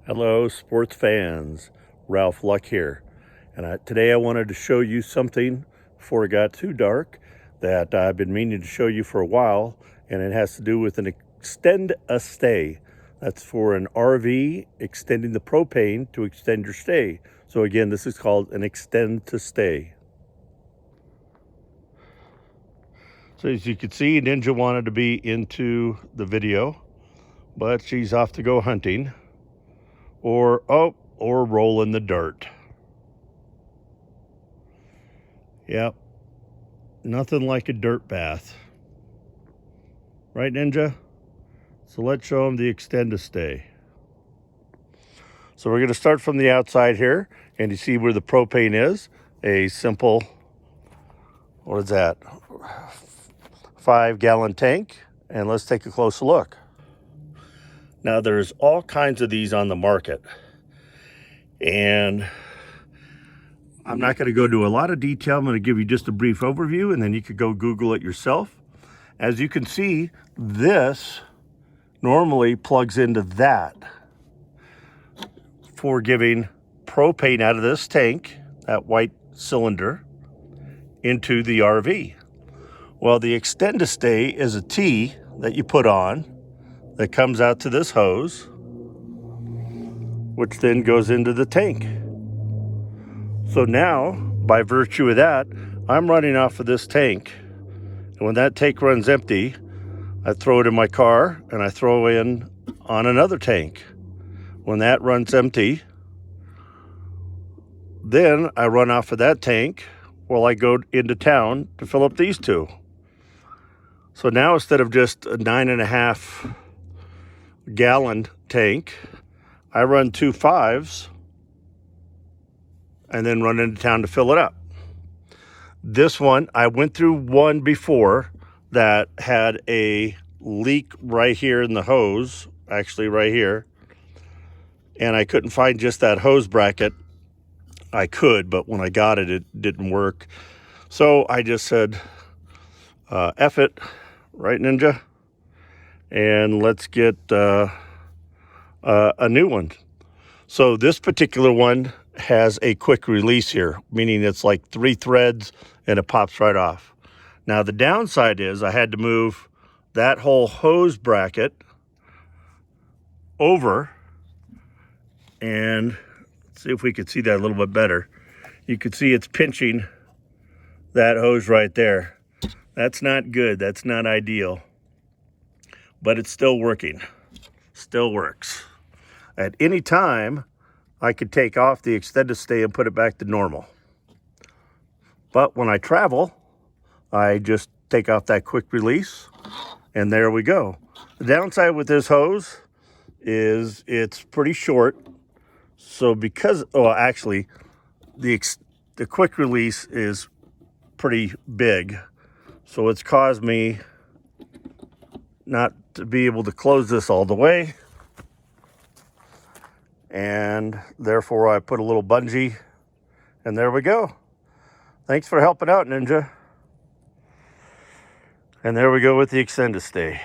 Hello sports fans, Ralph Luck here, and today I wanted to show you something before it got too dark that I've been meaning to show you for a while, and it has to do with an Extend-A-Stay. That's for an RV, extending the propane to extend your stay. So again, this is called an Extend-to-Stay. So as you can see, Ninja wanted to be into the video, but she's off to go hunting. Or roll in the dirt. Yep, nothing like a dirt bath. Right, Ninja? So let's show them the Extend-A-Stay. So we're gonna start from the outside here, and you see where the propane is. A simple, what is that? 5-gallon tank, and let's take a closer look. Now there's all kinds of these on the market, and I'm not going to go into a lot of detail. I'm going to give you just a brief overview, and then you could go Google it yourself. As you can see, this normally plugs into that for giving propane out of this tank, that white cylinder, into the RV. Well, the Extend-A-Stay is a T that you put on that comes out to this hose, which then goes into the tank. So now, by virtue of that, I'm running off of this tank. And when that tank runs empty, I throw it in my car and I throw in on another tank. When that runs empty, then I run off of that tank while I go into town to fill up these two. So now instead of just a 9.5 gallon tank, I run 2 5s and then run into town to fill it up. This one, I went through one before that had a leak right here in the hose, actually right here, and I couldn't find just that hose bracket. I could, but when I got it, it didn't work. So I just said, F it, right, Ninja? And let's get a new one. So this particular one has a quick release here, meaning it's like 3 threads and it pops right off. Now the downside is I had to move that whole hose bracket over, and let's see if we could see that a little bit better. You can see it's pinching that hose right there. That's not good, that's not ideal. But it's still working, still works. At any time, I could take off the Extend-A-Stay and put it back to normal. But when I travel, I just take off that quick release, and there we go. The downside with this hose is it's pretty short. So because, actually, the quick release is pretty big. So it's caused me not to be able to close this all the way, and therefore I put a little bungee, and there we go. Thanks for helping out, Ninja. And there we go with the Extend-A-Stay.